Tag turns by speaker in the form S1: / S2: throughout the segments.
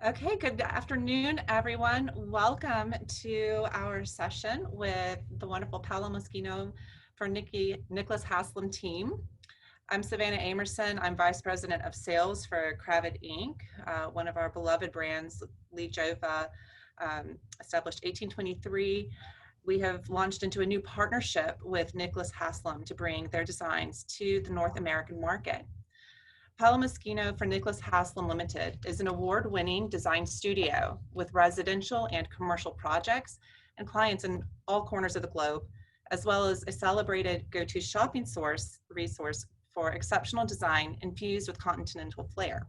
S1: Okay, good afternoon, everyone. Welcome to our session with the wonderful Paolo Moschino for Nicholas Haslam team. I'm Savannah Amerson. I'm Vice President of Sales for Cravat Inc., one of our beloved brands, Lee Jova, established 1823. We have launched into a new partnership with Nicholas Haslam to bring their designs to the North American market. Paolo Moschino for Nicholas Haslam Limited is an award-winning design studio with residential and commercial projects and clients in all corners of the globe, as well as a celebrated go-to shopping resource for exceptional design infused with continental flair.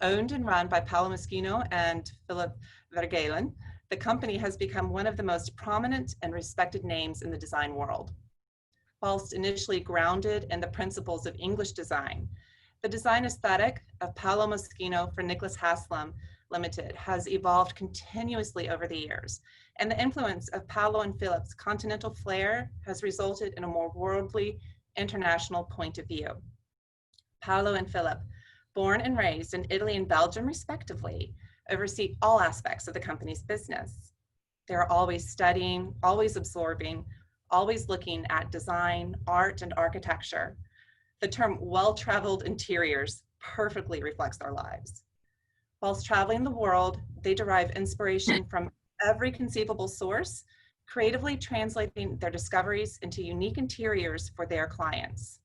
S1: Owned and run by Paolo Moschino and Philip Vergelen, the company has become one of the most prominent and respected names in the design world. Whilst initially grounded in the principles of English design, the design aesthetic of Paolo Moschino for Nicholas Haslam Limited has evolved continuously over the years, and the influence of Paolo and Philip's continental flair has resulted in a more worldly, international point of view. Paolo and Philip, born and raised in Italy and Belgium respectively, oversee all aspects of the company's business. They're always studying, always absorbing, always looking at design, art, and architecture. The term well-traveled interiors perfectly reflects their lives. Whilst traveling the world, they derive inspiration from every conceivable source, creatively translating their discoveries into unique interiors for their clients.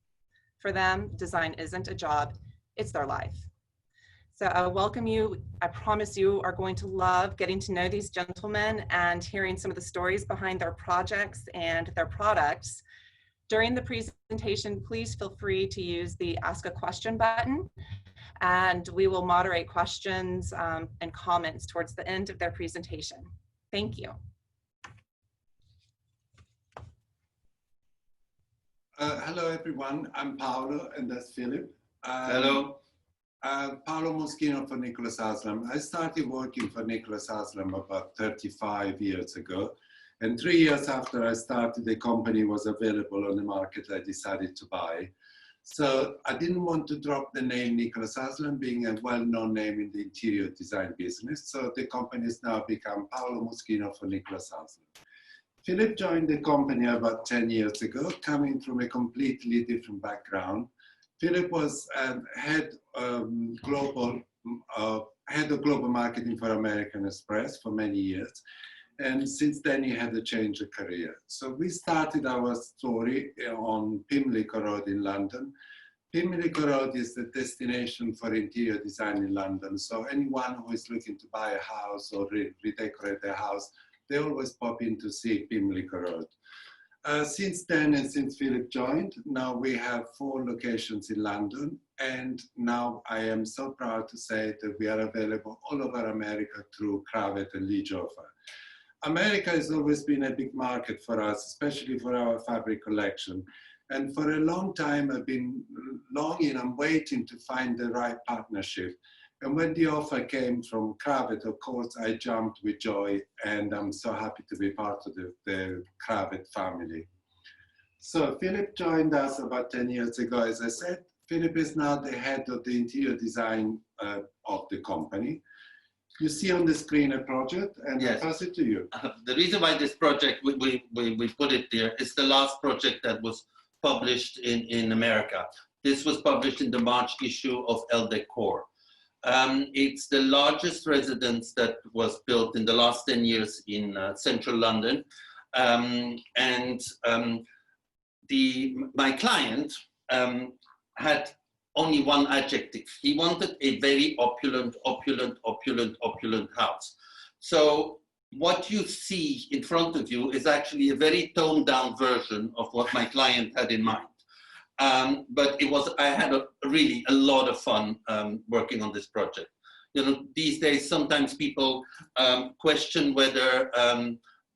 S1: For them, design isn't a job, it's their life. So I welcome you. I promise you are going to love getting to know these gentlemen and hearing some of the stories behind their projects and their products. During the presentation, please feel free to use the Ask a Question button, and we will moderate questions and comments towards the end of their presentation. Thank you.
S2: Hello, everyone. I'm Paolo, and that's Philip.
S3: Hello.
S2: Paolo Moschino for Nicholas Haslam. I started working for Nicholas Haslam about 35 years ago. And 3 years after I started, the company was available on the market. I decided to buy. So I didn't want to drop the name Nicholas Haslam, being a well-known name in the interior design business. So the company has now become Paolo Moschino for Nicholas Haslam. Philip joined the company about 10 years ago, coming from a completely different background. Philip was head of global marketing for American Express for many years. And since then, he had a change of career. So we started our story on Pimlico Road in London. Pimlico Road is the destination for interior design in London. So anyone who is looking to buy a house or redecorate their house, they always pop in to see Pimlico Road. Since then, and since Philip joined, now we have 4 locations in London. And now I am so proud to say that we are available all over America through Cravat and Lee Jova. America has always been a big market for us, especially for our fabric collection. And for a long time, I've been longing and waiting to find the right partnership. And when the offer came from Cravat, of course, I jumped with joy, and I'm so happy to be part of the Cravat family. So Philip joined us about 10 years ago, as I said. Philip is now the head of the interior design of the company. You see on the screen a project, and yes. I'll pass it to you.
S3: The reason why this project, we put it there, is the last project that was published in America. This was published in the March issue of Elle Decor. It's the largest residence that was built in the last 10 years in central London. My client had only one adjective. He wanted a very opulent house. So what you see in front of you is actually a very toned down version of what my client had in mind. But I had really a lot of fun working on this project. You know, these days, sometimes people question whether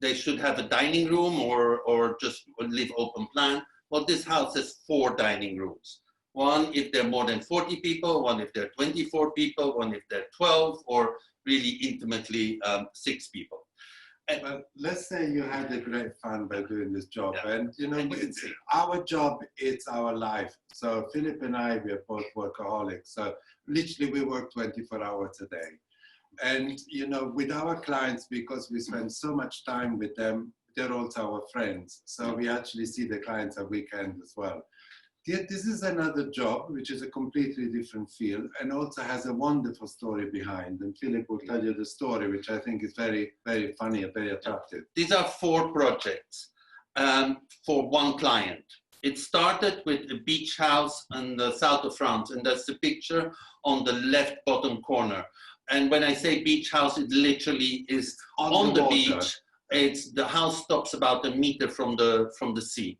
S3: they should have a dining room or just leave open plan. Well, this house has 4 dining rooms. One if there are more than 40 people, one if there are 24 people, one if there are 12, or really intimately 6 people.
S2: But let's say you had a great fun by doing this job, yeah. And you know, it's our job, it's our life. So Philip and I, we are both workaholics. So literally we work 24 hours a day. And, you know, with our clients, because we spend so much time with them, they're also our friends. So we actually see the clients at weekend as well. This is another job, which is a completely different field and also has a wonderful story behind. And Philip will tell you the story, which I think is very, very funny and very attractive.
S3: These are 4 projects for one client. It started with a beach house in the south of France, and that's the picture on the left bottom corner. And when I say beach house, it literally is on the beach. It's the house stops about a meter from the sea.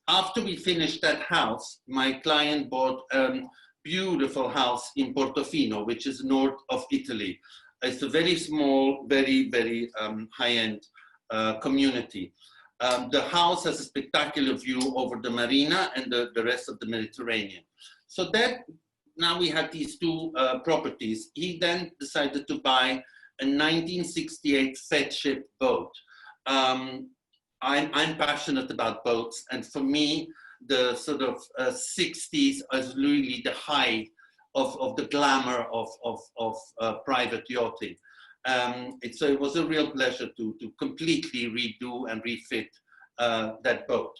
S3: After we finished that house, my client bought a beautiful house in Portofino, which is north of Italy. It's a very small, very, very high-end community. The house has a spectacular view over the marina and the rest of the Mediterranean. So that, now we had these 2 properties. He then decided to buy a 1968 Fed ship boat. I'm passionate about boats, and for me, the sort of 60s is really the height of the glamour of private yachting. So it was a real pleasure to completely redo and refit that boat.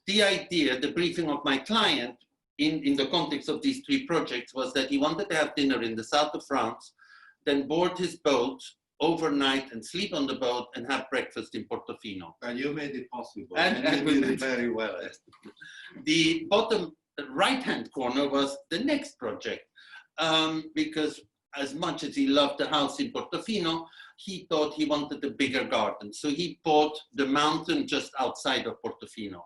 S3: The idea, the briefing of my client in the context of these 3 projects was that he wanted to have dinner in the south of France, then board his boat overnight and sleep on the boat and have breakfast in Portofino.
S2: And you made it possible.
S3: And
S2: you did it very well.
S3: The bottom right-hand corner was the next project, because as much as he loved the house in Portofino, he thought he wanted a bigger garden. So he bought the mountain just outside of Portofino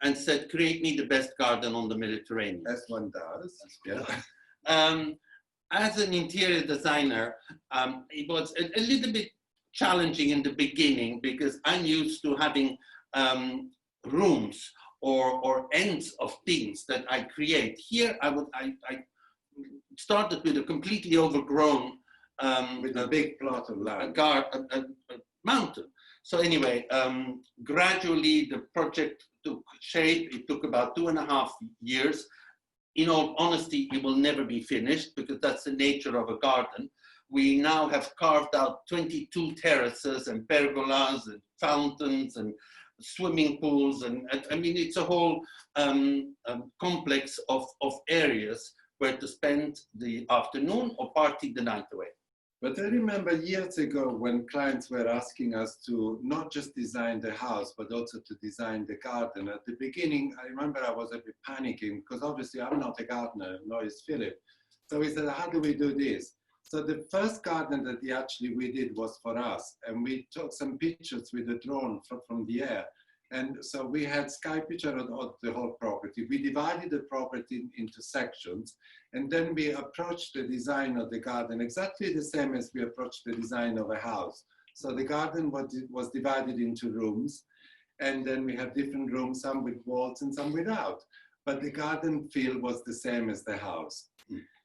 S3: and said, create me the best garden on the Mediterranean.
S2: As one does, yeah.
S3: As an interior designer, it was a little bit challenging in the beginning because I'm used to having rooms or ends of things that I create. Here, I started with a completely overgrown
S2: with a big plot of land,
S3: a mountain. So anyway, gradually the project took shape. It took about 2.5 years. In all honesty, it will never be finished because that's the nature of a garden. We now have carved out 22 terraces and pergolas and fountains and swimming pools. And I mean, it's a whole complex of areas where to spend the afternoon or party the night away.
S2: But I remember years ago when clients were asking us to not just design the house, but also to design the garden. At the beginning, I remember I was a bit panicking because obviously I'm not a gardener, nor is Philip. So we said, how do we do this? So the first garden that we did was for us. And we took some pictures with a drone from the air. And so we had sky picture of the whole property. We divided the property into sections, and then we approached the design of the garden exactly the same as we approached the design of a house. So the garden was divided into rooms, and then we have different rooms, some with walls and some without. But the garden feel was the same as the house.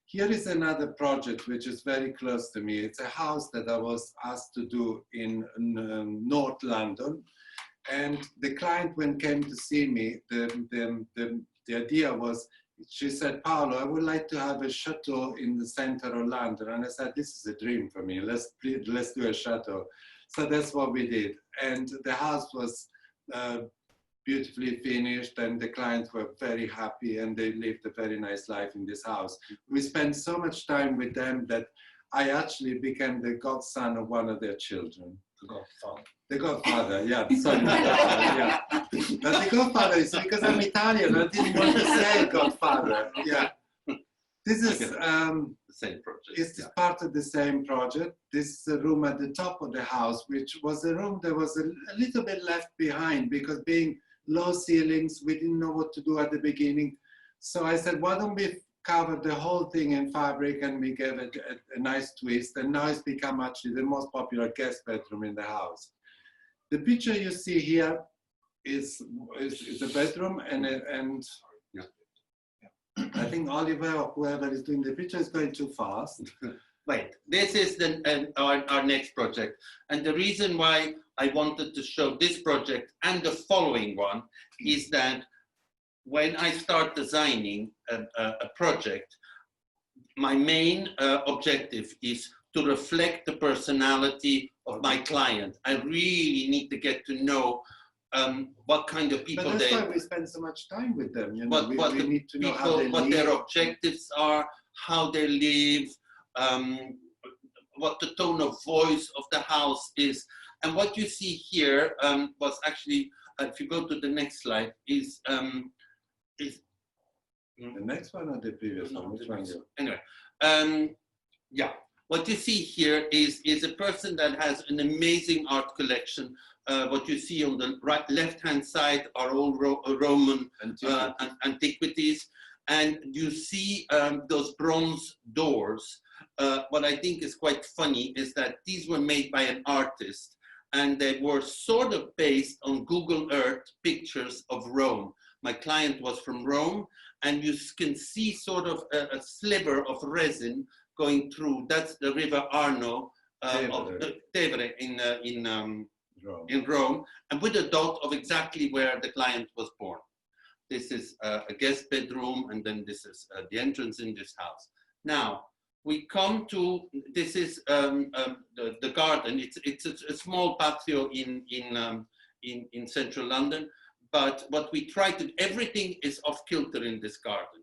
S2: Here is another project which is very close to me. It's a house that I was asked to do in North London. And the client, when came to see me, the idea was, she said, Paolo, I would like to have a chateau in the center of London. And I said, this is a dream for me. Let's do a chateau. So that's what we did. And the house was beautifully finished, and the clients were very happy, and they lived a very nice life in this house. We spent so much time with them that I actually became the godson of one of their children. The godfather, yeah. Sorry, yeah. But the godfather is because I'm Italian. I didn't want to say godfather. Yeah. This is
S3: the same project.
S2: It's part of the same project. This is a room at the top of the house, which was a room that was a little bit left behind because being low ceilings, we didn't know what to do at the beginning. So I said, why don't we cover the whole thing in fabric, and we gave it a nice twist, and now it's become actually the most popular guest bedroom in the house. The picture you see here is a bedroom, and
S3: yeah.
S2: I think Oliver or whoever is doing the picture is going too fast.
S3: Wait, this is our next project, and the reason why I wanted to show this project and the following one is that when I start designing a project, my main objective is to reflect the personality of my client. I really need to get to know what kind of people
S2: but that's why we spend so much time with them. You know,
S3: what
S2: we need to know
S3: people,
S2: how they
S3: what
S2: live.
S3: their objectives are, how they live, what the tone of voice of the house is. And what you see here was actually, if you go to the next slide, is
S2: the next one or the previous one? Which one?
S3: Anyway, yeah. What you see here is a person that has an amazing art collection. What you see on the left-hand side are all Roman antiquities. And you see those bronze doors. What I think is quite funny is that these were made by an artist, and they were sort of based on Google Earth pictures of Rome. My client was from Rome, and you can see sort of a sliver of resin going through. That's the river Arno of Tevere in Rome, and with a dot of exactly where the client was born. This is a guest bedroom, and then this is the entrance in this house. Now, we come to, this is the garden. It's a small patio in central London, but what we try to, everything is off kilter in this garden.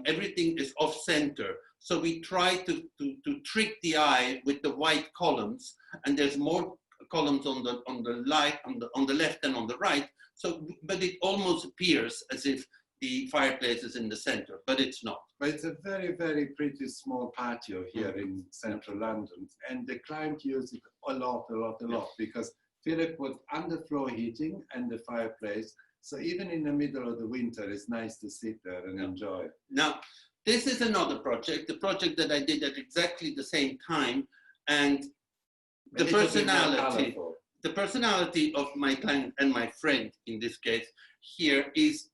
S3: Everything is off center. So we try to trick the eye with the white columns, and there's more columns on the left and on the right. So, but it almost appears as if the fireplace is in the center, but it's not.
S2: But it's a very, very pretty small patio here in central London, and the client used it a lot, because Philip put underfloor heating and the fireplace. So even in the middle of the winter, it's nice to sit there and enjoy.
S3: Now, this is another project, the project that I did at exactly the same time, and the personality of my client and my friend in this case here is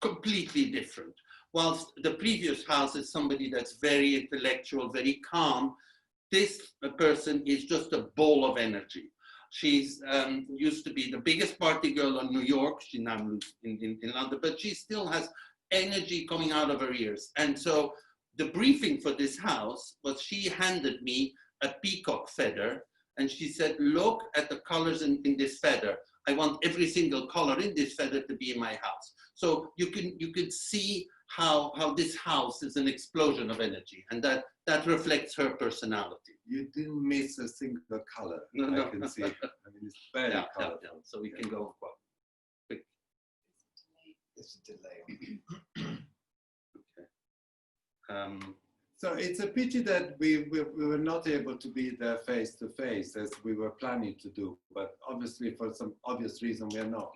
S3: completely different. Whilst the previous house is somebody that's very intellectual, very calm, this person is just a ball of energy. She's used to be the biggest party girl in New York. She now lives in London, but she still has energy coming out of her ears. And so the briefing for this house was, she handed me a peacock feather, and she said, look at the colors in this feather. I want every single color in this feather to be in my house. So you could see how this house is an explosion of energy, and that reflects her personality.
S2: You didn't miss a single color. No. I can see. I mean, it's very colorful.
S3: Yeah. So we can go quick.
S2: There's a delay. Okay. So it's a pity that we were not able to be there face to face as we were planning to do, but obviously for some obvious reason we are not.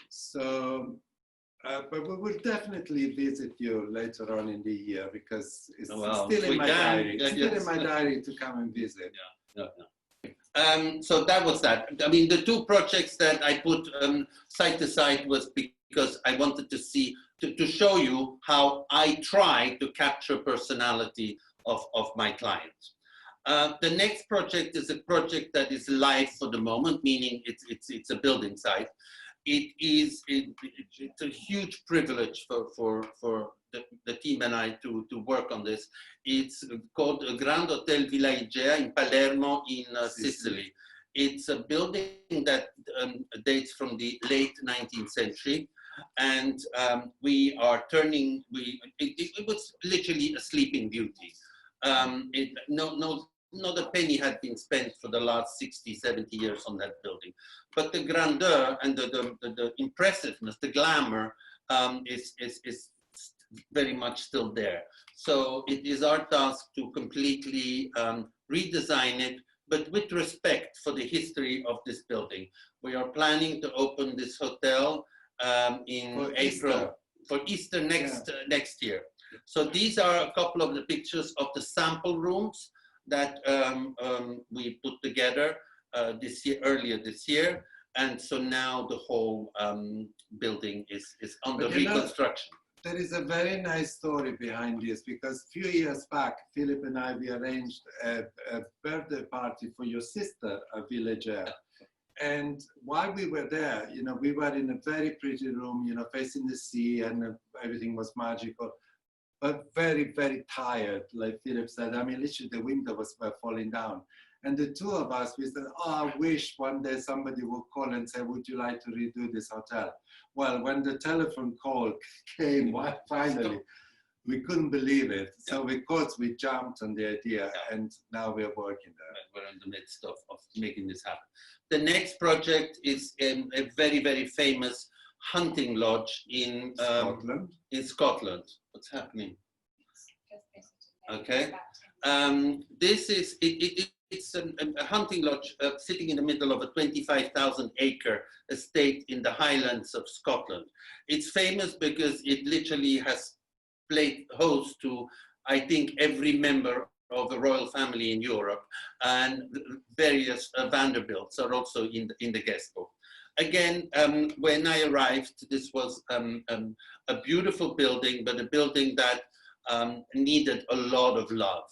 S2: So, but we will definitely visit you later on in the year, because it's still in my diary. It's still in my diary to come and visit.
S3: So that was that. I mean, the two projects that I put side to side was because I wanted to see, to show you how I try to capture personality of my clients. The next project is a project that is live for the moment, meaning it's a building site. It's a huge privilege for the team and I to work on this. It's called Grand Hotel Villa Igea in Palermo in Sicily. It's a building that dates from the late 19th century. And we are turning, it was literally a sleeping beauty. Not a penny had been spent for the last 60, 70 years on that building. But the grandeur and the impressiveness, the glamour is very much still there. So it is our task to completely redesign it, but with respect for the history of this building. We are planning to open this hotel in April, for Easter next year. So these are a couple of the pictures of the sample rooms that we put together earlier this year. And so now the whole building is under reconstruction.
S2: There is a very nice story behind this, because a few years back, Philip and I, we arranged a birthday party for your sister, a villager. And while we were there, you know, we were in a very pretty room, you know, facing the sea, and everything was magical. but very, very tired. Like Philip said, I mean, literally the windows were falling down. And the two of us, we said, oh, I wish one day somebody would call and say, would you like to redo this hotel? Well, when the telephone call came, finally, we couldn't believe it. So of course we jumped on the idea, and now we're working there.
S3: We're in the midst of making this happen. The next project is a very, very famous hunting lodge in
S2: Scotland.
S3: Scotland. What's happening? Okay. This is, it's a hunting lodge sitting in the middle of a 25,000 acre estate in the Highlands of Scotland. It's famous because it literally has played host to, I think, every member of the royal family in Europe, and various Vanderbilts are also in the guest book. Again, when I arrived, this was a beautiful building, but a building that needed a lot of love.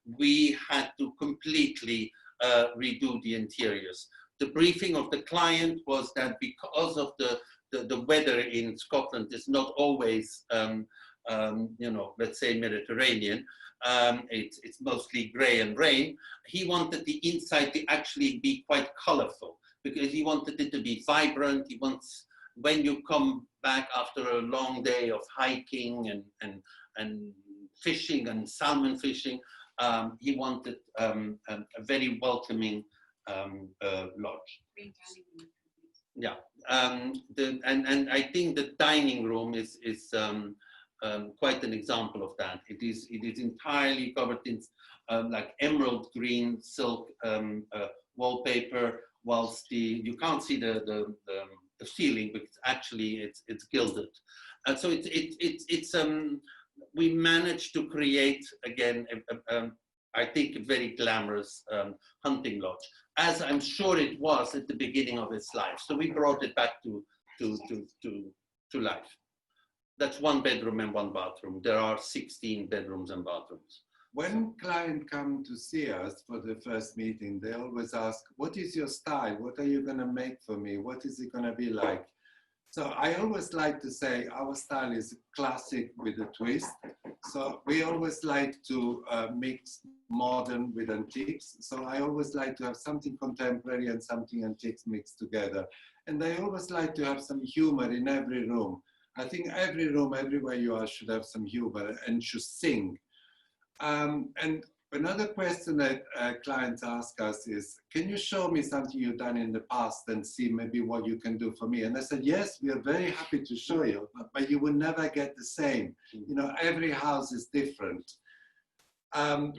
S3: We had to completely redo the interiors. The briefing of the client was that because of the weather in Scotland is not always you know, let's say Mediterranean, it's mostly gray and rain. He wanted the inside to actually be quite colorful, because he wanted it to be vibrant. He wants, when you come back after a long day of hiking and fishing and salmon fishing, he wanted a very welcoming lodge. Yeah, and I think the dining room is quite an example of that. It is entirely covered in like emerald green silk wallpaper, whilst you can't see the ceiling, but it's gilded. And so it's we managed to create again I think a very glamorous hunting lodge, as I'm sure it was at the beginning of its life. So we brought it back to life. That's 1 bedroom and 1 bathroom. There are 16 bedrooms and bathrooms.
S2: When clients come to see us for the first meeting, they always ask, what is your style? What are you going to make for me? What is it going to be like? So I always like to say our style is classic with a twist. So we always like to mix modern with antiques. So I always like to have something contemporary and something antiques mixed together. And I always like to have some humor in every room. I think every room, everywhere you are, should have some humor and should sing. And another question that clients ask us is, can you show me something you've done in the past and see maybe what you can do for me? And I said, yes, we are very happy to show you, but you will never get the same. You know, every house is different.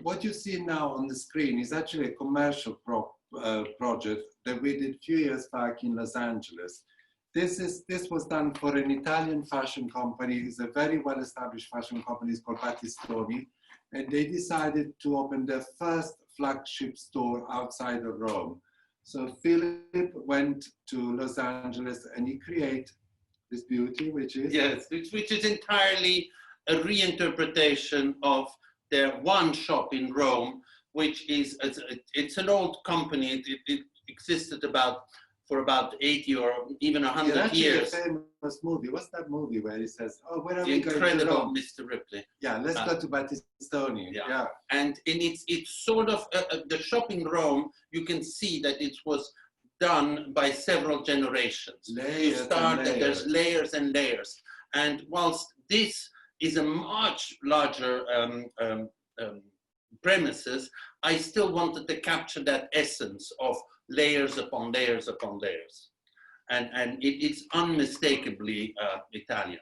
S2: What you see now on the screen is actually a commercial project that we did a few years back in Los Angeles. This was done for an Italian fashion company. It's a very well-established fashion company. It's called Battistoni. And they decided to open their first flagship store outside of Rome. So Philip went to Los Angeles and he created this beauty, which is?
S3: Yes, which is entirely a reinterpretation of their one shop in Rome, which is, it's an old company. It existed for about 80 or even 100 years.
S2: A famous movie. What's that movie where he says, "Oh, where are
S3: we going to Incredible Mr. Ripley"?
S2: Yeah, let's go to Battistoni. Yeah.
S3: And it's sort of the shop in Rome. You can see that it was done by several generations.
S2: Layers
S3: you start
S2: and
S3: and there's layers and layers. And whilst this is a much larger premises, I still wanted to capture that essence of layers upon layers upon layers. And it's unmistakably Italian,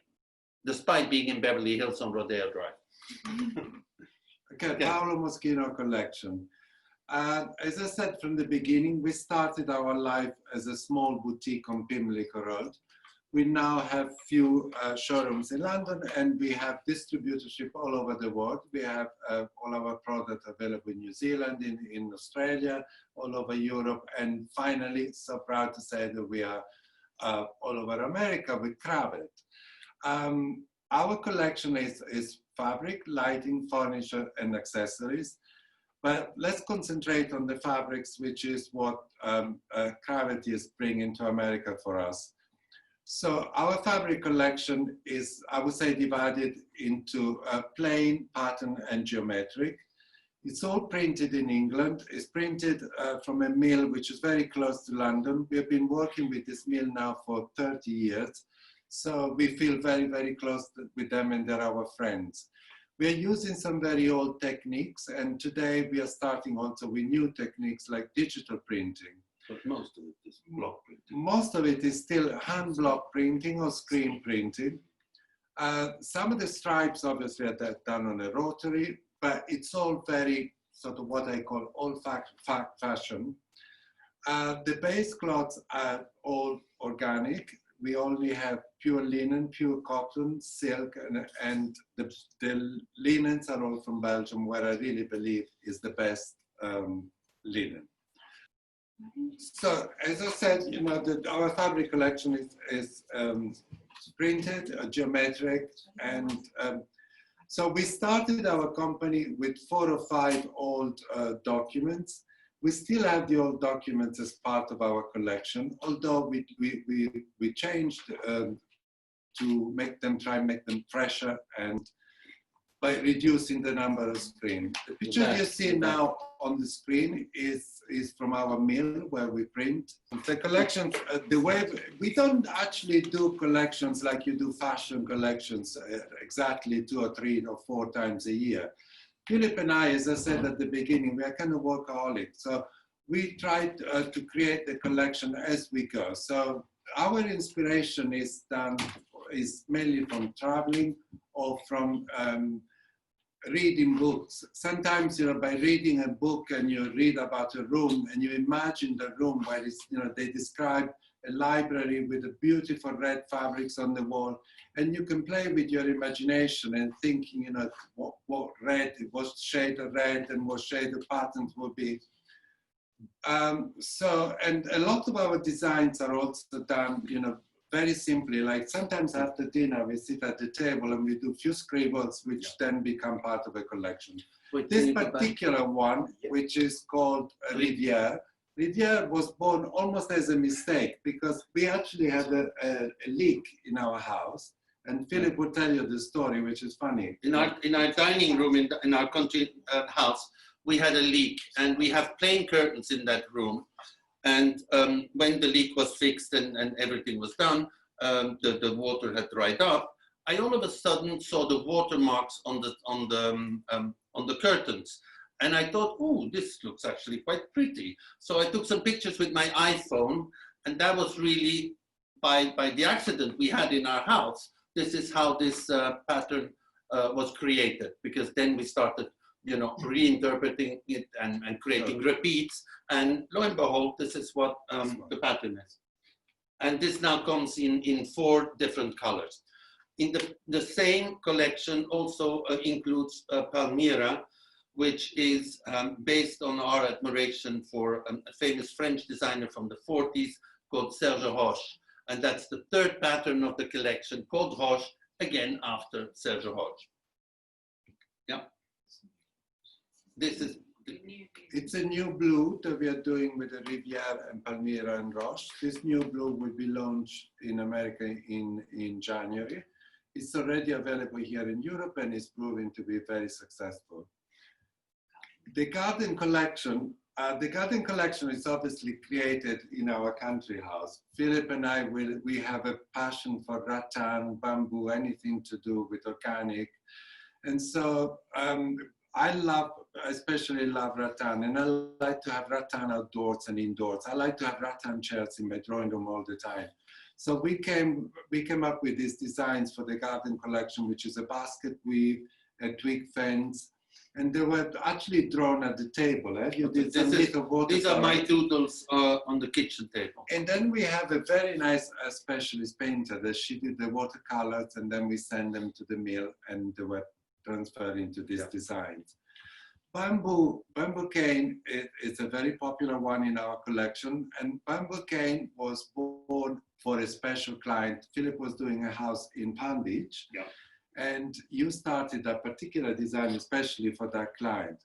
S3: despite being in Beverly Hills on Rodeo Drive.
S2: Okay, Paolo Moschino collection. As I said from the beginning, we started our life as a small boutique on Pimlico Road. We now have few showrooms in London, and we have distributorship all over the world. We have all our products available in New Zealand, in Australia, all over Europe, and finally, so proud to say that we are all over America with Cravat. Our collection is fabric, lighting, furniture, and accessories. But let's concentrate on the fabrics, which is what Cravat is bringing to America for us. So our fabric collection is, I would say, divided into plain, pattern, and geometric. It's all printed in England. It's printed from a mill which is very close to London. We have been working with this mill now for 30 years. So we feel very, very close with them, and they're our friends. We're using some very old techniques, and today we are starting also with new techniques like digital printing.
S3: But most of it is block printing.
S2: Most of it is still hand block printing or screen printing. Some of the stripes obviously are done on a rotary, but it's all very sort of what I call old fashion. The base cloths are all organic. We only have pure linen, pure cotton, silk, and the linens are all from Belgium, where I really believe is the best linen. So, as I said, you know, our fabric collection is printed, geometric, and so we started our company with 4 or 5 old documents. We still have the old documents as part of our collection, although we changed to try and make them fresher, and by reducing the number of screens. The picture you see now on the screen is from our mill where we print. The collections, the way we don't actually do collections like you do fashion collections exactly 2 or 3 or 4 times a year. Philip and I, as I said at the beginning, we are kind of workaholics. So we try to create the collection as we go. So our inspiration is mainly from traveling or from reading books. Sometimes, you know, by reading a book and you read about a room and you imagine the room where it's, you know, they describe a library with a beautiful red fabrics on the wall, and you can play with your imagination and thinking, you know, what shade of red and what shade of patterns will be. So, and a lot of our designs are also done, you know, very simply. Like sometimes after dinner, we sit at the table and we do a few scribbles, which then become part of a collection. This particular one, which is called Rivière, Rivière was born almost as a mistake because we actually had a leak in our house, and Philip will tell you the story, which is funny.
S3: In our dining room in our country house, we had a leak, and we have plain curtains in that room. And when the leak was fixed and everything was done, the water had dried up. I all of a sudden saw the watermarks on the curtains. And I thought, oh, this looks actually quite pretty. So I took some pictures with my iPhone, and that was really by the accident we had in our house. This is how this pattern was created, because then we started, you know, reinterpreting it and creating repeats. And lo and behold, this is what the pattern is. And this now comes in 4 different colors. In the same collection also includes Palmyra, which is based on our admiration for a famous French designer from the 40s called Serge Roche. And that's the 3rd pattern of the collection, called Roche, again after Serge Roche. Yeah. This is
S2: it's a new blue that we are doing with the Rivière and Palmyra and Roche. This new blue will be launched in America in January. It's already available here in Europe and is proving to be very successful. The garden collection is obviously created in our country house. Philip and I, we have a passion for rattan, bamboo, anything to do with organic. And so I especially love rattan, and I like to have rattan outdoors and indoors. I like to have rattan chairs in my drawing room all the time. So we came up with these designs for the garden collection, which is a basket weave, a twig fence, and they were actually drawn at the table. You did some little watercolor.
S3: These are my doodles on the kitchen table.
S2: And then we have a very nice specialist painter that she did the watercolors, and then we send them to the mill, and they were transferred into these designs. Bamboo cane is a very popular one in our collection, and bamboo cane was born for a special client. Philip was doing a house in Palm Beach, and you started a particular design especially for that client.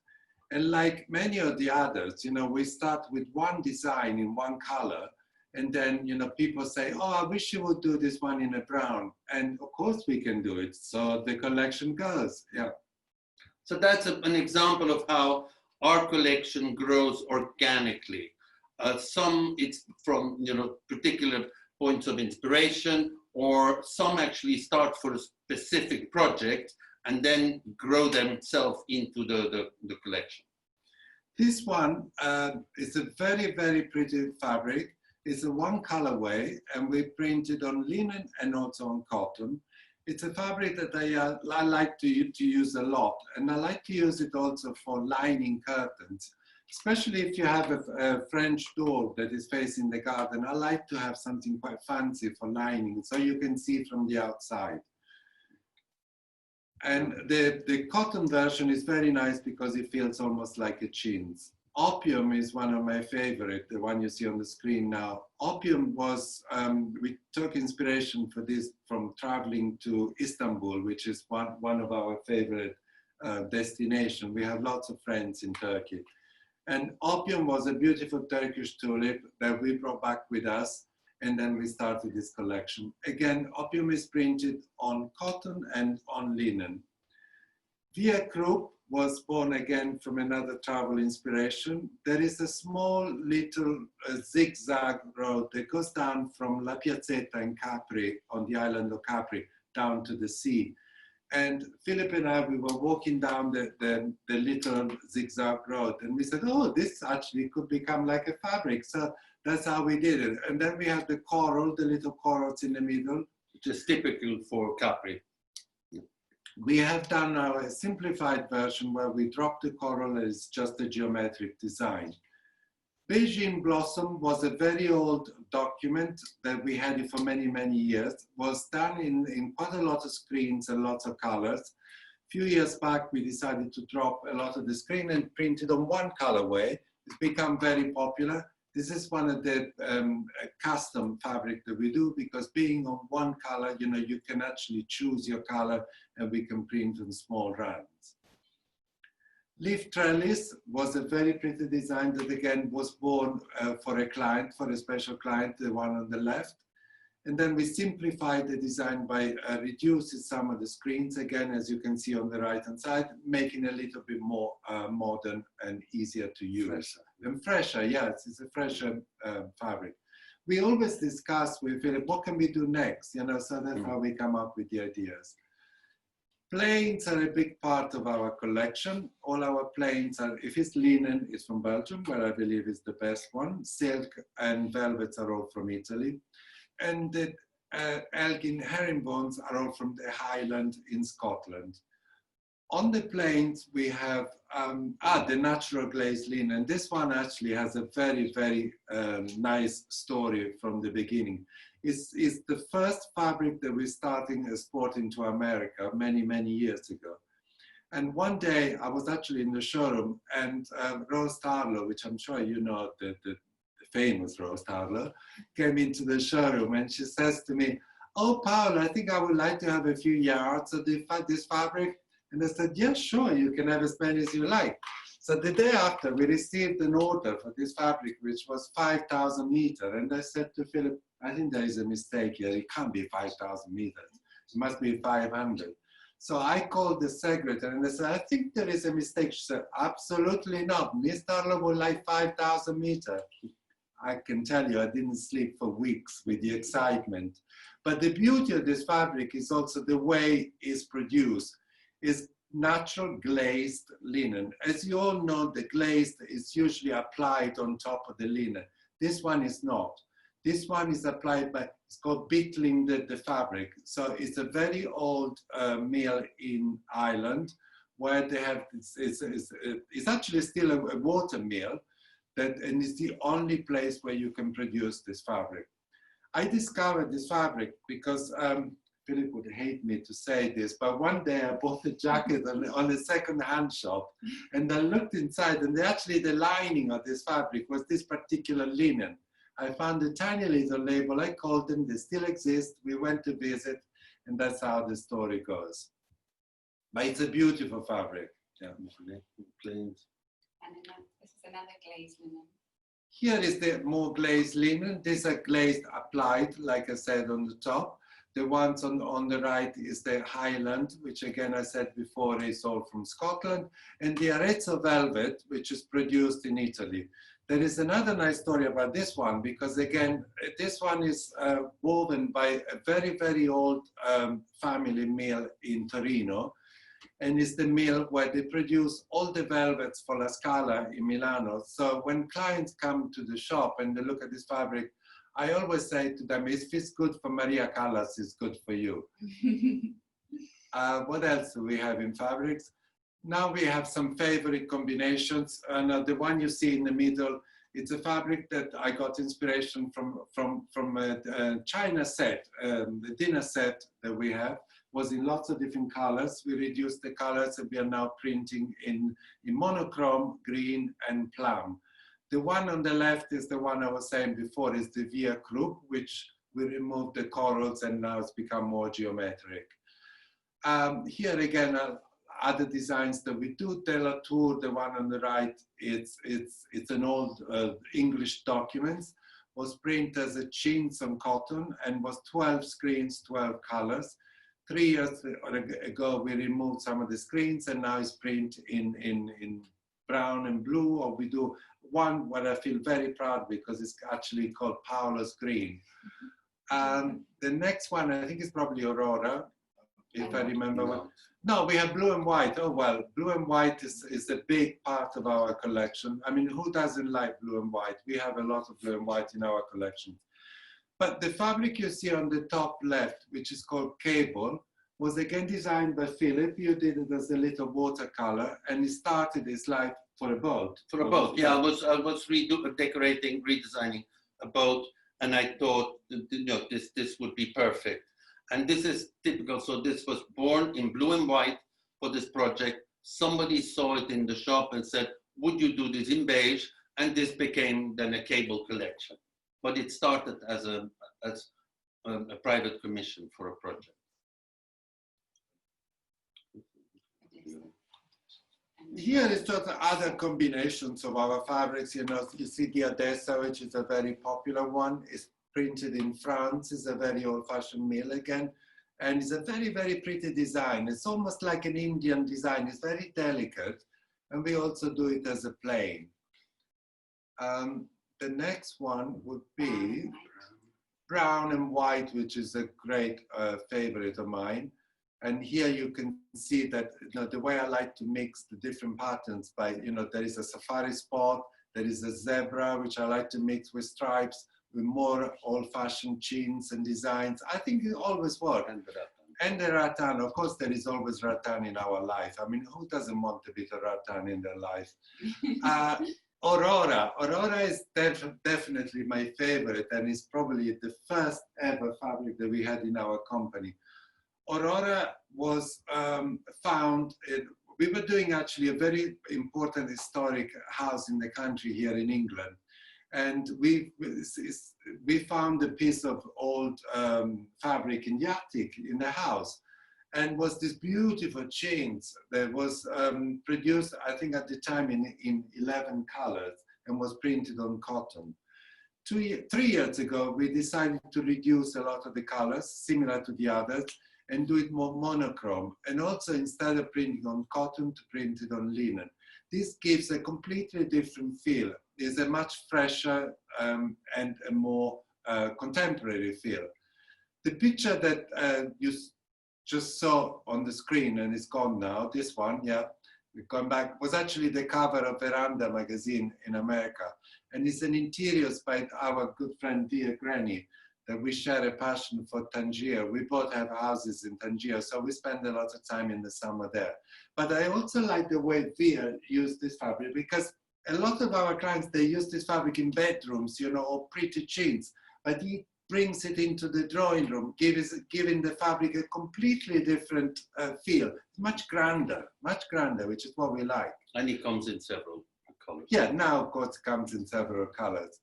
S2: And like many of the others, you know, we start with one design in one color, And then, people say, oh, I wish you would do this one in a brown. And of course we can do it. So the collection goes, yeah.
S3: So that's an example of how our collection grows organically. Some it's from, particular points of inspiration, or some actually start for a specific project and then grow themselves into the collection.
S2: This one is a very, very pretty fabric. It's a one colorway, and we printed on linen and also on cotton. It's a fabric that I like to use a lot, and I like to use it also for lining curtains, especially if you have a French door that is facing the garden. I like to have something quite fancy for lining, so you can see from the outside. And the cotton version is very nice because it feels almost like a chintz. Opium is one of my favorite, the one you see on the screen now. Opium was, we took inspiration for this from traveling to Istanbul, which is one of our favorite destinations. We have lots of friends in Turkey. And opium was a beautiful Turkish tulip that we brought back with us, and then we started this collection. Again, opium is printed on cotton and on linen. Via Krupp was born again from another travel inspiration. There is a small little zigzag road that goes down from La Piazzetta in Capri, on the island of Capri, down to the sea. And Philip and I, we were walking down the little zigzag road, and we said, oh, this actually could become like a fabric. So that's how we did it. And then we had the coral, the little corals in the middle.
S3: Which is typical for Capri.
S2: We have done now a simplified version where we drop the coral and it's just a geometric design. Beijing Blossom was a very old document that we had it for many, many years. Was done in quite a lot of screens and lots of colors. A few years back, we decided to drop a lot of the screen and print it on one colorway. It's become very popular. This is one of the custom fabric that we do, because being on one color, you can actually choose your color and we can print in small runs. Leaf trellis was a very pretty design that again was born for a client, for a special client, the one on the left. And then we simplified the design by reducing some of the screens, again, as you can see on the right-hand side, making it a little bit more modern and easier to use.
S3: Fresher.
S2: And fresher, yes, it's a fresher fabric. We always discuss with Philip, what can we do next? So that's how we come up with the ideas. Plains are a big part of our collection. All our plains are, if it's linen, it's from Belgium, where I believe is the best one. Silk and velvets are all from Italy. And the Elgin herringbones are all from the Highland in Scotland. On the plains, we have the natural glazed linen. This one actually has a very, very nice story from the beginning. It's the first fabric that we're starting exporting to America many, many years ago. And one day I was actually in the showroom, and Rose Tarlow, which I'm sure you know, the famous Rose Tarlow, came into the showroom, and she says to me, oh, Paolo, I think I would like to have a few yards of this fabric. And I said, yeah, sure, you can have as many as you like. So the day after, we received an order for this fabric, which was 5,000 meters. And I said to Philip, I think there is a mistake here. It can't be 5,000 meters. It must be 500. So I called the secretary and I said, I think there is a mistake. She said, absolutely not. Miss Tarlow would like 5,000 meters. I can tell you, I didn't sleep for weeks with the excitement. But the beauty of this fabric is also the way it's produced. Is natural glazed linen. As you all know, the glazed is usually applied on top of the linen. This one is not. This one is applied by, it's called beetling the fabric. So it's a very old mill in Ireland where they have, it's actually still a water mill, and it's the only place where you can produce this fabric. I discovered this fabric because Philip would hate me to say this, but one day I bought a jacket on a second-hand shop, and I looked inside, and actually the lining of this fabric was this particular linen. I found a tiny little label, I called them, they still exist, we went to visit, and that's how the story goes. But it's a beautiful fabric. Yeah.
S4: And this is another glazed linen.
S2: Here is the more glazed linen. These are glazed applied, like I said, on the top. The ones on the right is the Highland, which again, I said before, is all from Scotland. And the Arezzo velvet, which is produced in Italy. There is another nice story about this one, because again, this one is woven by a very, very old family mill in Torino. And it's the mill where they produce all the velvets for La Scala in Milano. So when clients come to the shop and they look at this fabric, I always say to them, if it's good for Maria Callas, it's good for you. What else do we have in fabrics? Now we have some favorite combinations. And the one you see in the middle, it's a fabric that I got inspiration from a China set. The dinner set that we have was in lots of different colors. We reduced the colors and we are now printing in monochrome, green and plum. The one on the left is the one I was saying before, is the Via Krupp, which we removed the corals and now it's become more geometric. Here again, other designs that we do. De la Tour, the one on the right, it's an old English document, was printed as a chintz on cotton and was 12 screens, 12 colors. 3 years ago, we removed some of the screens and now it's printed in brown and blue, or we do one where I feel very proud because it's actually called Paolo's Green. The next one, I think is probably Aurora, if I remember well. No, we have blue and white. Oh, well, blue and white is a big part of our collection. I mean, who doesn't like blue and white? We have a lot of blue and white in our collection. But the fabric you see on the top left, which is called Cable, was again designed by Philip. You did it as a little watercolor, and he started his life for a boat.
S3: For a boat, yeah. I was decorating, redesigning a boat, and I thought, you know, this would be perfect. And this is typical. So this was born in blue and white for this project. Somebody saw it in the shop and said, "Would you do this in beige?" And this became then a Cable collection. But it started as a private commission for a project.
S2: Here is just other combinations of our fabrics. You know, you see the Odessa, which is a very popular one. It's printed in France. It's a very old-fashioned mill again. And it's a very, very pretty design. It's almost like an Indian design. It's very delicate. And we also do it as a plain. The next one would be brown and white, which is a great favorite of mine. And here you can see that, you know, the way I like to mix the different patterns by, you know, there is a safari spot, there is a zebra, which I like to mix with stripes, with more old-fashioned chintz and designs. I think it always works. And the rattan, of course, there is always rattan in our life. I mean, who doesn't want a bit of rattan in their life? Aurora is definitely my favorite, and it's probably the first ever fabric that we had in our company. Aurora was found, we were doing actually a very important historic house in the country here in England. And we found a piece of old fabric in the attic in the house. And was this beautiful chintz that was produced, I think at the time in 11 colors and was printed on cotton. 3 years ago, we decided to reduce a lot of the colors, similar to the others, and do it more monochrome. And also, instead of printing on cotton, to print it on linen. This gives a completely different feel. It's a much fresher and a more contemporary feel. The picture that you just saw on the screen, and it's gone now, this one, yeah, we've gone back, was actually the cover of Veranda magazine in America. And it's an interiors by our good friend Via Granny, that we share a passion for Tangier. We both have houses in Tangier, so we spend a lot of time in the summer there. But I also like the way Via used this fabric, because a lot of our clients, they use this fabric in bedrooms, you know, or pretty chintz, but he brings it into the drawing room, giving the fabric a completely different feel. Much grander, which is what we like.
S3: And it comes in several colors.
S2: Yeah, now of course it comes in several colors.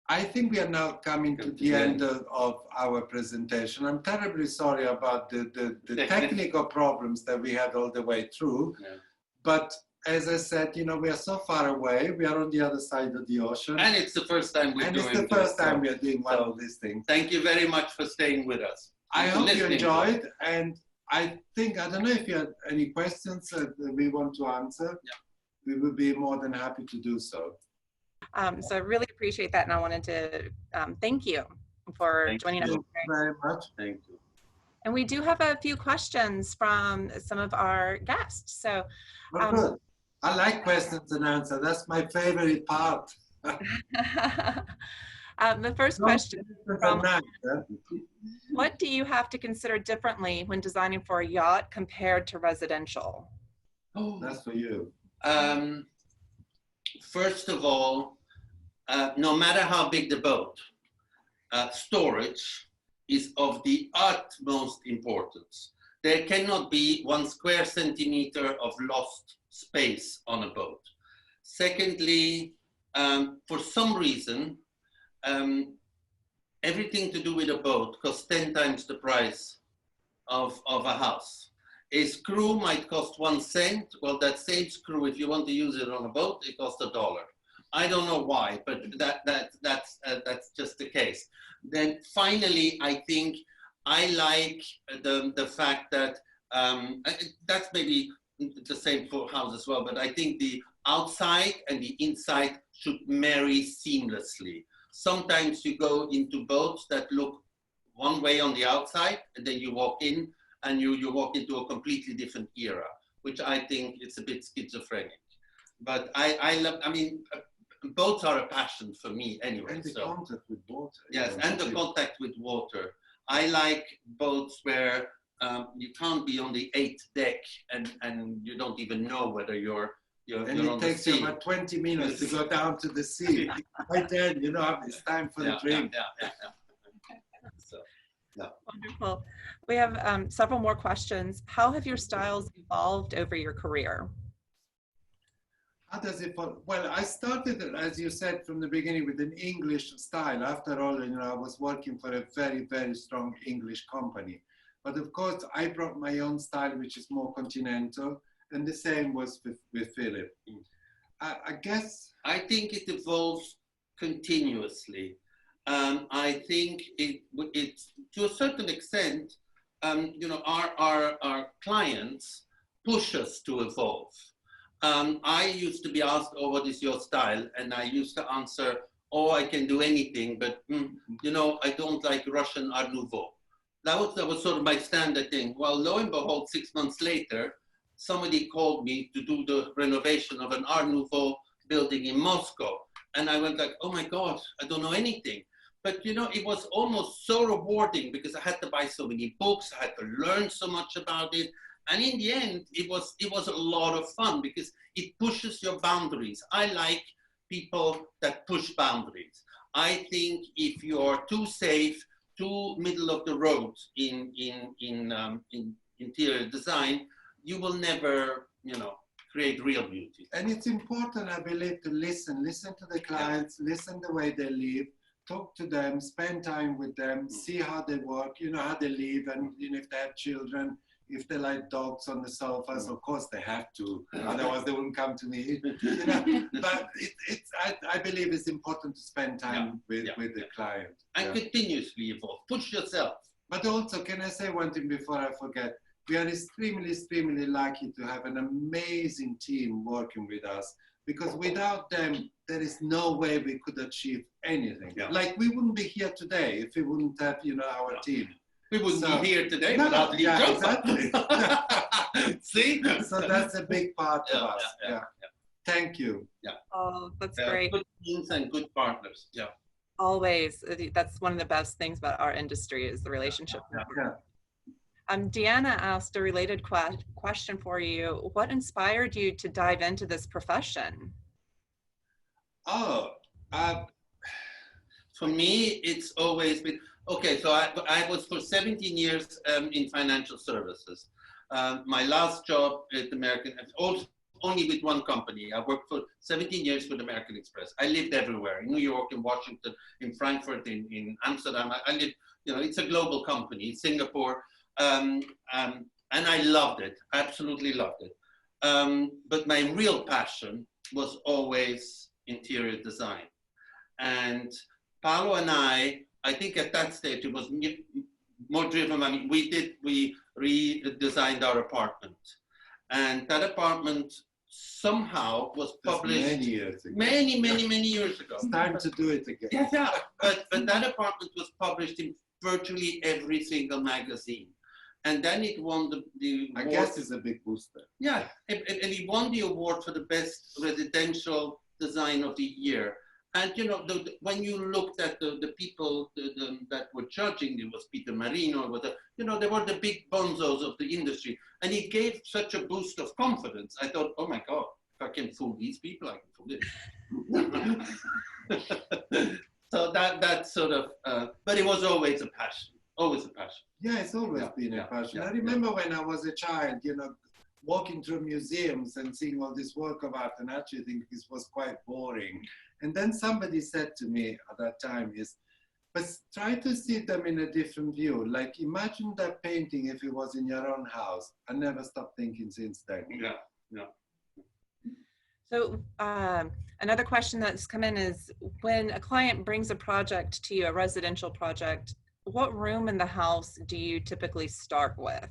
S2: I think we are now coming to the end of our presentation. I'm terribly sorry about the technical problems that we had all the way through, but as I said, you know, we are so far away. We are on the other side of the ocean.
S3: And it's the first time we're doing this.
S2: And it's the first time we are doing one of these things.
S3: Thank you very much for staying with us.
S2: I hope you enjoyed. And I think, I don't know if you have any questions that we want to answer.
S3: Yeah.
S2: We would be more than happy to do so.
S1: So I really appreciate that. And I wanted to thank you for joining us.
S2: Thank you very much.
S3: Thank you.
S1: And we do have a few questions from some of our guests. So
S2: Good. I like questions and answers. That's my favorite part.
S1: the first question, what do you have to consider differently when designing for a yacht compared to residential?
S2: Oh, that's for you.
S3: First of all, no matter how big the boat, storage is of the utmost importance. There cannot be 1 square centimeter of lost space on a boat. Secondly, for some reason, everything to do with a boat costs 10 times the price of a house. A screw might cost 1 cent. Well, that same screw, if you want to use it on a boat, it costs $1. I don't know why, but that's just the case. Then finally, I think I like the fact that that's maybe the same for house as well, but I think the outside and the inside should marry seamlessly. Sometimes you go into boats that look one way on the outside, and then you walk in and you walk into a completely different era, which I think it's a bit schizophrenic. But I love, I mean, boats are a passion for me anyway.
S2: And the contact with water.
S3: Yes, and the contact with water. I like boats where you can't be on the 8th deck and you don't even know whether you're
S2: and it takes you about 20 minutes to go down to the sea. Right then, you know, it's time for the drink.
S3: So, yeah.
S1: Wonderful. We have several more questions. How have your styles evolved over your career?
S2: How does it follow? Well, I started, as you said, from the beginning with an English style. After all, you know, I was working for a very, very strong English company. But of course, I brought my own style, which is more continental, and the same was with Philip. I guess...
S3: I think it evolves continuously. I think it's to a certain extent, you know, our clients push us to evolve. I used to be asked, oh, what is your style? And I used to answer, oh, I can do anything, but, you know, I don't like Russian Art Nouveau. That was sort of my standard thing. Well, lo and behold, 6 months later, somebody called me to do the renovation of an Art Nouveau building in Moscow. And I went like, oh my God, I don't know anything. But, you know, it was almost so rewarding because I had to buy so many books. I had to learn so much about it. And in the end, it was a lot of fun because it pushes your boundaries. I like people that push boundaries. I think if you're too safe, too middle of the road in interior design, you will never, you know, create real beauty.
S2: And it's important, I believe, to listen to the clients, listen the way they live, talk to them, spend time with them, see how they work, you know, how they live, and you know, if they have children, if they like dogs on the sofas, of course they have to, otherwise they wouldn't come to me. You know? But I believe it's important to spend time with the client.
S3: And continuously evolve, push yourself.
S2: But also, can I say one thing before I forget? We are extremely, extremely lucky to have an amazing team working with us, because without them, there is no way we could achieve anything. Yeah. Like we wouldn't be here today if we wouldn't have, you know, our team.
S3: We wouldn't be here today without Lee Joseph.
S2: Exactly.
S3: See?
S2: So that's a big part of us. Yeah. Thank you.
S1: Yeah. Oh, that's great.
S3: Good teams and good partners. Yeah.
S1: Always. That's one of the best things about our industry is the relationship. Deanna asked a related question for you. What inspired you to dive into this profession?
S2: Oh,
S3: for me, it's always been, okay, so I was for 17 years in financial services. My last job at American, only with one company. I worked for 17 years with American Express. I lived everywhere, in New York, in Washington, in Frankfurt, in Amsterdam. I lived, you know, it's a global company, Singapore. And I loved it, absolutely loved it. But my real passion was always interior design. And Paolo and I think at that stage it was more driven. I mean, we redesigned our apartment, and that apartment somehow was published
S2: many years ago.
S3: Many years ago.
S2: It's time to do it again.
S3: Yeah. But that apartment was published in virtually every single magazine. And then it won the
S2: I
S3: award.
S2: guess it's a big booster.
S3: Yeah, and it won the award for the best residential design of the year. And you know, when you looked at the people that were judging, it was Peter Marino, it was they were the big bonzos of the industry, and it gave such a boost of confidence. I thought, oh my God, if I can fool these people, I can fool this. So that sort of, but it was always a passion, always a passion.
S2: Yeah, it's always been a passion. I remember when I was a child, walking through museums and seeing all this work of art, and actually think this was quite boring. And then somebody said to me at that time but try to see them in a different view. Like, imagine that painting if it was in your own house. I never stopped thinking since then.
S3: Yeah.
S1: So another question that's come in is, when a client brings a project to you, a residential project, what room in the house do you typically start with?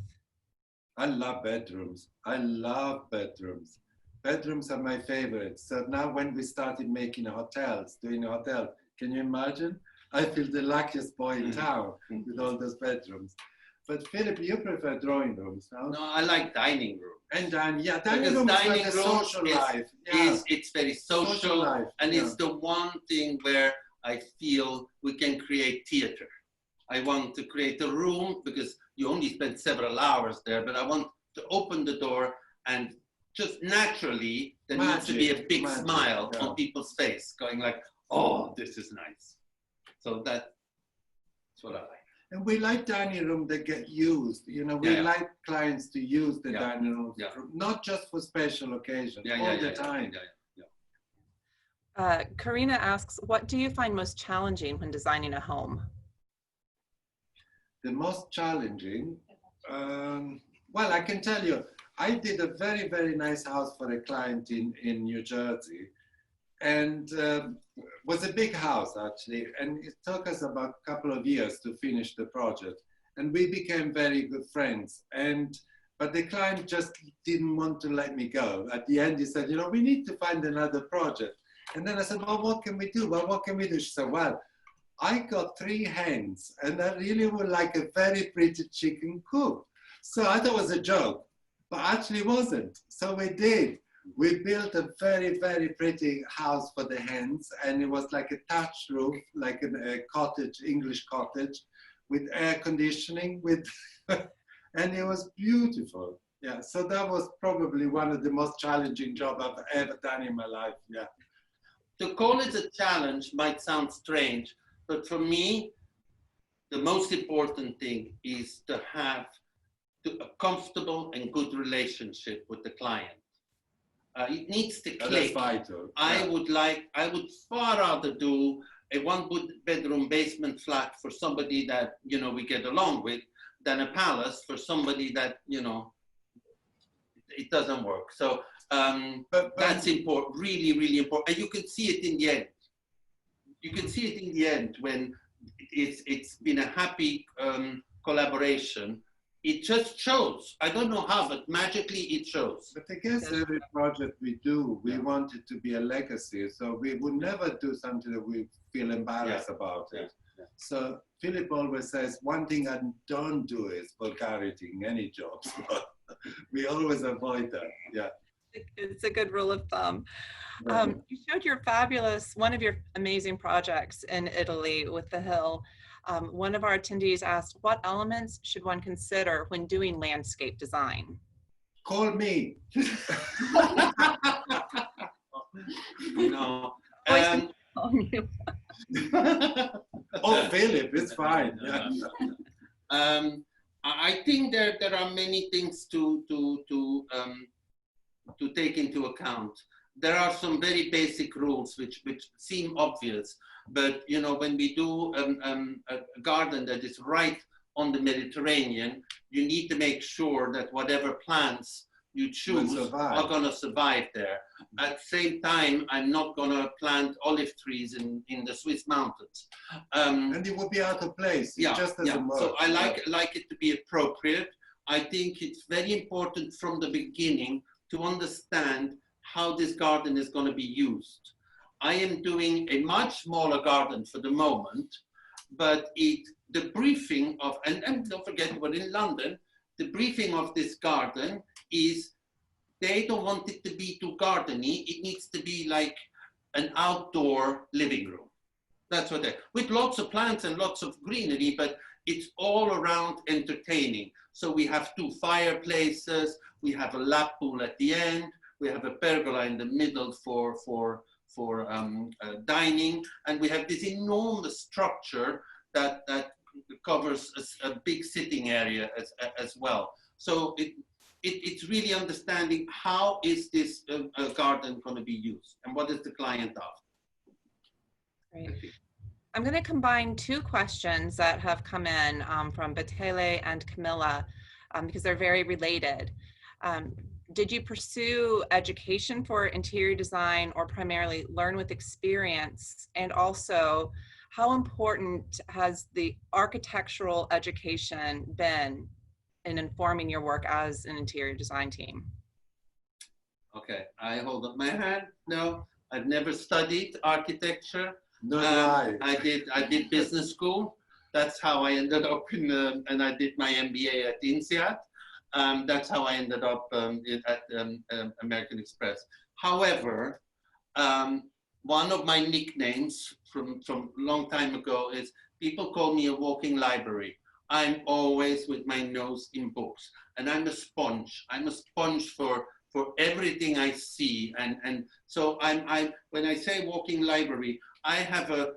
S2: I love bedrooms. I love bedrooms. Bedrooms are my favorite. So now when we started making doing a hotel, can you imagine? I feel the luckiest boy in town with all those bedrooms. But Philip, you prefer drawing rooms, no?
S3: No, I like dining room.
S2: And dining room is like a social life. Yeah.
S3: It's very social
S2: life,
S3: and it's the one thing where I feel we can create theater. I want to create a room because you only spend several hours there, but I want to open the door and just naturally there needs to be a big smile on people's face, going like, oh, this is nice. So that's what I like.
S2: And we like dining room that get used. We like clients to use the dining room, not just for special occasions, all the time.
S1: Karina asks, what do you find most challenging when designing a home?
S2: The most challenging, well, I can tell you, I did a very, very nice house for a client in New Jersey, and was a big house actually, and it took us about a couple of years to finish the project, and we became very good friends. But the client just didn't want to let me go. At the end, he said, we need to find another project. And then I said, well, what can we do? Well, what can we do? She said, well, I got 3 hens, and I really would like a very pretty chicken coop. So I thought it was a joke, but actually wasn't. So we did. We built a very, very pretty house for the hens, and it was like a thatched roof, like a cottage, English cottage, with air conditioning, and it was beautiful. Yeah, so that was probably one of the most challenging jobs I've ever done in my life. Yeah.
S3: To call it a challenge might sound strange, but for me, the most important thing is to have a comfortable and good relationship with the client. It needs to click.
S2: That's vital.
S3: I would far rather do a 1-bedroom basement flat for somebody that, we get along with, than a palace for somebody that, it doesn't work. So that's important, really, really important. And you can see it in the end. You can see it in the end when it's been a happy collaboration. It just shows. I don't know how, but magically it shows.
S2: But I guess every project we do, we want it to be a legacy. So we would never do something that we feel embarrassed about it.
S3: Yeah.
S2: So Philip always says, one thing I don't do is vulgarity in any jobs. But we always avoid that. Yeah.
S1: It's a good rule of thumb. You showed one of your amazing projects in Italy with the hill. One of our attendees asked, what elements should one consider when doing landscape design?
S2: Call me.
S3: No.
S2: Oh, Philip, it's fine. Yeah.
S3: I think there are many things to take into account. There are some very basic rules which seem obvious, but when we do a garden that is right on the Mediterranean, you need to make sure that whatever plants you choose are going to survive there. At the same time, I'm not going to plant olive trees in the Swiss mountains.
S2: And it would be out of place. It just doesn't work.
S3: So I like it to be appropriate. I think it's very important from the beginning to understand how this garden is going to be used. I am doing a much smaller garden for the moment, but the briefing of, and don't forget, we're in London, the briefing of this garden is they don't want it to be too gardeny. It needs to be like an outdoor living room. That's what with lots of plants and lots of greenery, but it's all around entertaining. So we have 2 fireplaces, we have a lap pool at the end, we have a pergola in the middle for dining, and we have this enormous structure that covers a big sitting area as well. So it's really understanding how is this garden going to be used and what is the client after.
S1: Great. I'm going to combine 2 questions that have come in from Batele and Camilla because they're very related. Did you pursue education for interior design or primarily learn with experience? And also, how important has the architectural education been in informing your work as an interior design team?
S3: Okay, I hold up my hand. No, I've never studied architecture.
S2: No,
S3: I did business school. That's how I ended up and I did my MBA at INSEAD. That's how I ended up at American Express. However, one of my nicknames from a long time ago is people call me a walking library. I'm always with my nose in books, and I'm a sponge. I'm a sponge for everything I see, and so when I say walking library, I have a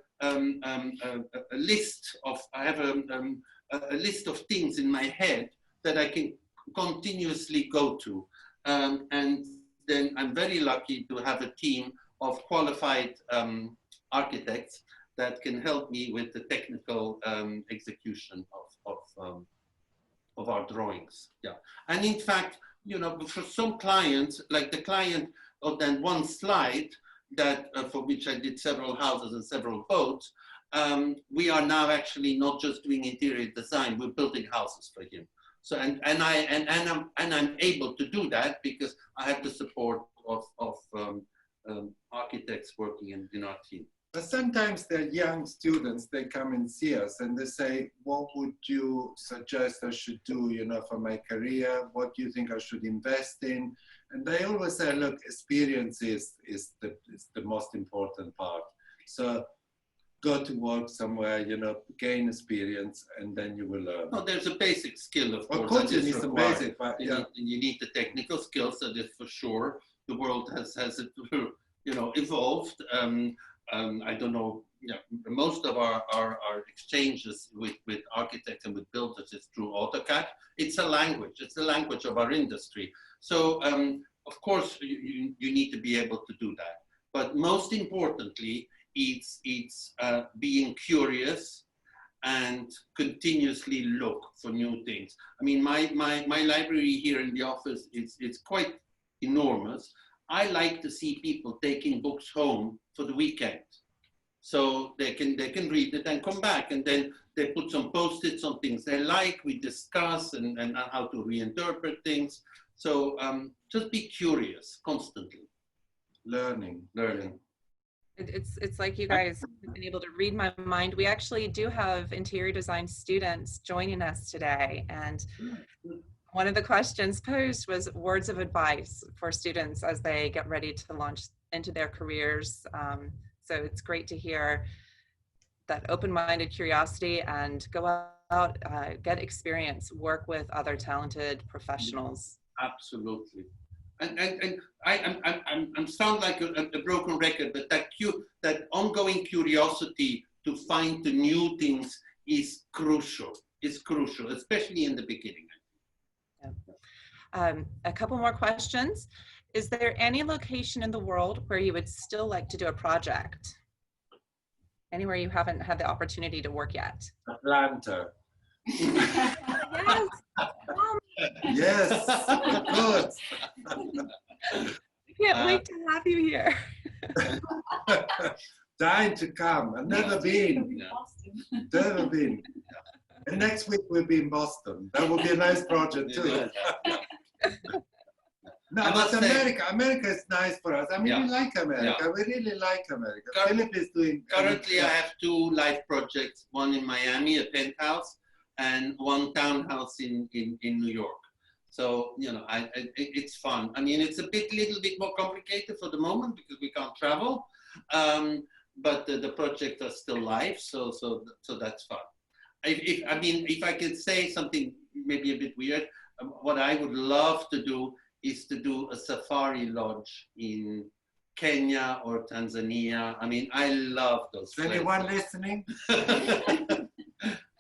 S3: list of a list of things in my head that I can continuously go to, and then I'm very lucky to have a team of qualified architects that can help me with the technical execution of our drawings. Yeah, and in fact, you know, for some clients, like the client of that one slide that for which I did several houses and several boats, we are now actually not just doing interior design; we're building houses for him. So and I'm able to do that because I have the support of architects working in our team.
S2: But sometimes they're young students, they come and see us and they say, what would you suggest I should do, you know, for my career? What do you think I should invest in? And they always say, look, experience is the most important part. So go to work somewhere, you know, gain experience, and then you will learn.
S3: Well, there's a basic skill, of course.
S2: Of course, you need some basic, but yeah.
S3: You need the technical skills, that is for sure. The world has you know, evolved. I don't know, you know, most of our exchanges with architects and with builders is through AutoCAD. It's a language. It's the language of our industry. So, of course, you need to be able to do that. But most importantly, it's being curious and continuously look for new things. I mean, my library here in the office it's quite enormous. I like to see people taking books home for the weekend, so they can read it and come back, and then they put some post-its on things they like. We discuss and how to reinterpret things. So just be curious constantly. Learning.
S1: It's like you guys have been able to read my mind. We actually do have interior design students joining us today, and one of the questions posed was words of advice for students as they get ready to launch into their careers. So it's great to hear that open-minded curiosity and go out, get experience, work with other talented professionals.
S3: Absolutely. And I sound like a broken record, but that ongoing curiosity to find the new things is crucial. It's crucial, especially in the beginning.
S1: Yeah. A couple more questions. Is there any location in the world where you would still like to do a project? Anywhere you haven't had the opportunity to work yet?
S2: Atlanta.
S1: Yes.
S2: Yes, good.
S1: Can't wait to have you here.
S2: Dying to come. I've never been. Never been. And next week we'll be in Boston. That would be a nice project too. No, but America is nice for us. I mean, we like America. We really like America. Philip is doing.
S3: Currently, I have 2 live projects, one in Miami, a penthouse, and one townhouse in New York. So, you know, it's fun. I mean, it's a little bit more complicated for the moment because we can't travel, but the projects are still live, so that's fun. If I could say something maybe a bit weird, what I would love to do is to do a safari lodge in Kenya or Tanzania. I mean, I love those places.
S2: Anyone listening?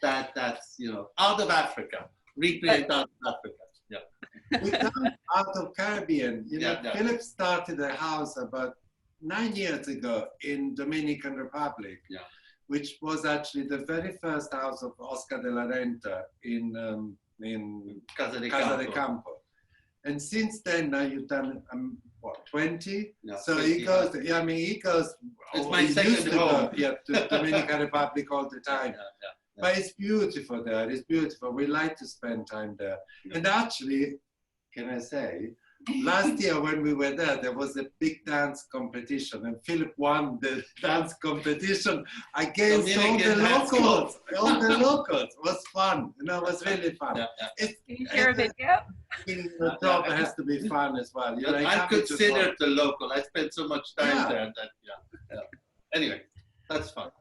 S3: That's, you know, out of Africa, recreate out of Africa. Yeah.
S2: We've done out of Caribbean. You know,
S3: Yeah.
S2: Philip started a house about 9 years ago in Dominican Republic, which was actually the very first house of Oscar de la Renta in
S3: Casa de
S2: Campo. And since then, now you've done, what, 20?
S3: Yeah,
S2: so
S3: 20,
S2: he goes, I mean, he goes,
S3: it's my
S2: he
S3: second
S2: used to
S3: home.
S2: go, to Dominican Republic all the time. But it's beautiful there, it's beautiful. We like to spend time there. And actually, can I say, last year when we were there was a big dance competition and Philip won the dance competition against all the locals. All the locals. It was fun. You know, it was really fun.
S1: Can you share a video?
S2: The job has to be fun as well. You know,
S3: I'm considered the local. I spent so much time there that, Anyway, that's fun.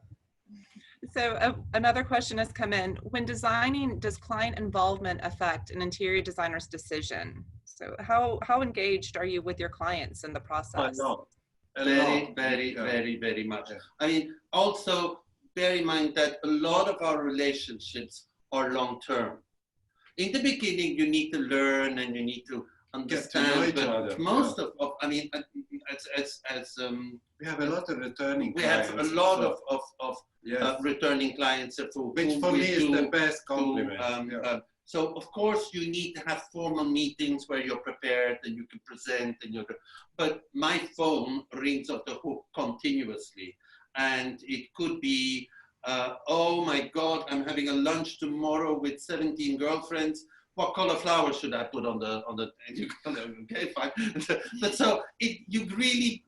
S1: So another question has come in. When designing, does client involvement affect an interior designer's decision? So how engaged are you with your clients in the process?
S3: Very much. I mean, also bear in mind that a lot of our relationships are long-term. In the beginning, you need to learn and you need to understand, but most of I mean,
S2: we have a lot of returning
S3: we
S2: clients.
S3: have a lot of returning clients,
S2: which for me is the best compliment.
S3: So of course you need to have formal meetings where you're prepared and you can present but my phone rings off the hook continuously, and it could be, oh my God, I'm having a lunch tomorrow with 17 girlfriends. What color flowers should I put on the okay, fine. But so it's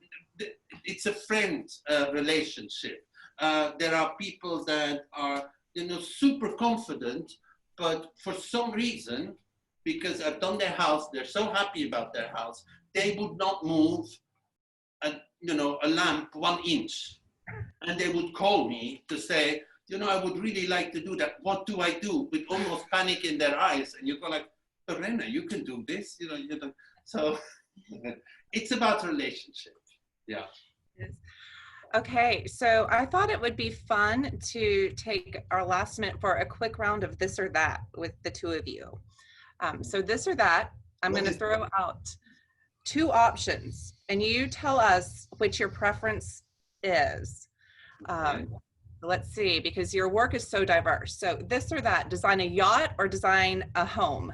S3: a friend relationship. There are people that are, you know, super confident, but for some reason, because I've done their house, they're so happy about their house, they would not move a lamp 1 inch. And they would call me to say, you know, I would really like to do that. What do I do? With almost panic in their eyes. And you go like, Verena, you can do this. You know, so it's about relationship. Yeah.
S1: Yes. Okay, so I thought it would be fun to take our last minute for a quick round of this or that with the 2 of you. So this or that, I'm going to throw out 2 options, and you tell us which your preference is. Let's see, because your work is so diverse. So this or that, design a yacht or design a home?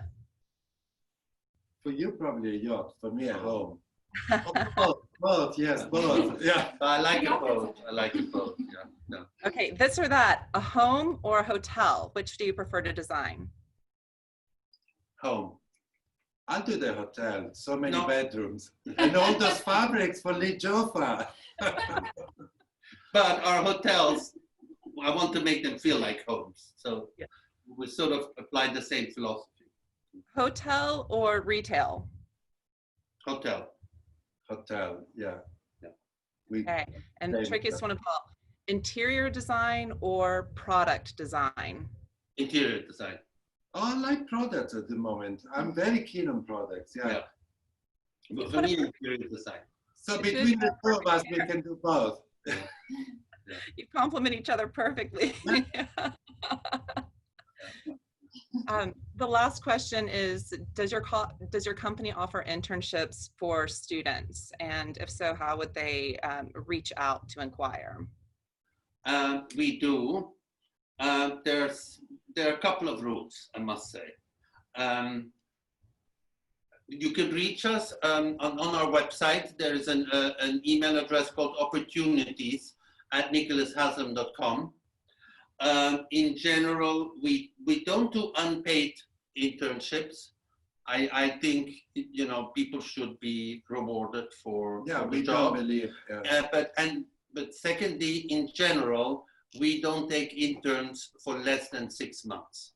S2: For you, probably a yacht. For me, a home. Both, yes, both. Yeah.
S3: I like it both. Yeah.
S1: Okay, this or that, a home or a hotel? Which do you prefer to design?
S3: Home.
S2: I'll do the hotel. So many bedrooms. And all those fabrics for Lee Joffa.
S3: But our hotels, I want to make them feel like homes. So we sort of apply the same philosophy.
S1: Hotel or retail?
S3: Hotel.
S2: Hotel, yeah.
S1: Okay, and the trickiest one of all, interior design or product design?
S3: Interior design.
S2: Oh, I like products at the moment. I'm very keen on products, yeah.
S3: But for me, interior design.
S2: So between the 2 of us, we can do both.
S1: You complement each other perfectly. The last question is, does your company offer internships for students? And if so, how would they reach out to inquire?
S3: We do. There are a couple of rules, I must say. You can reach us on our website. There is an email address called opportunities@nicolashaslam.com. In general, we don't do unpaid internships. I think, you know, people should be rewarded for
S2: Yeah,
S3: the
S2: we
S3: job.
S2: don't believe.
S3: But secondly, in general, we don't take interns for less than 6 months.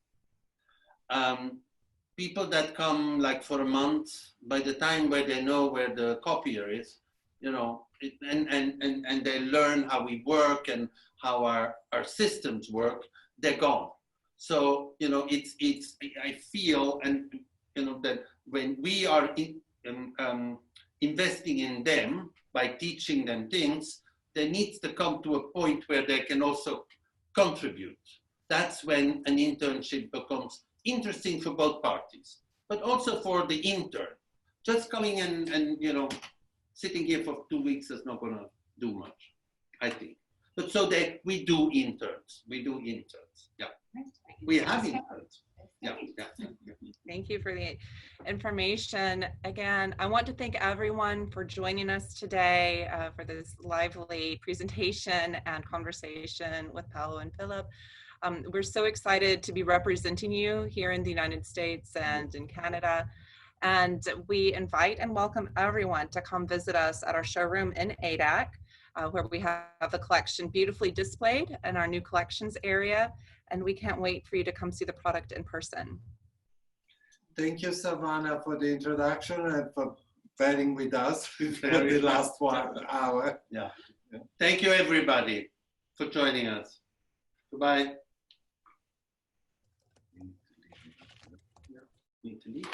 S3: People that come like for a month, by the time where they know where the copier is, you know, and they learn how we work and how our systems work, they're gone. So, you know, I feel, and you know, that when we are investing in them by teaching them things, there needs to come to a point where they can also contribute. That's when an internship becomes interesting for both parties, but also for the intern. Just coming in and, you know, sitting here for 2 weeks is not going to do much, I think. But so that we do interns. Yeah. We have interns. Yeah.
S1: Thank you for the information. Again, I want to thank everyone for joining us today for this lively presentation and conversation with Paolo and Philip. We're so excited to be representing you here in the United States and in Canada. And we invite and welcome everyone to come visit us at our showroom in ADAC, where we have the collection beautifully displayed in our new collections area. And we can't wait for you to come see the product in person.
S2: Thank you, Savannah, for the introduction and for bearing with us for the last 1 hour.
S3: Yeah. Thank you, everybody, for joining us. Goodbye. Need to leave.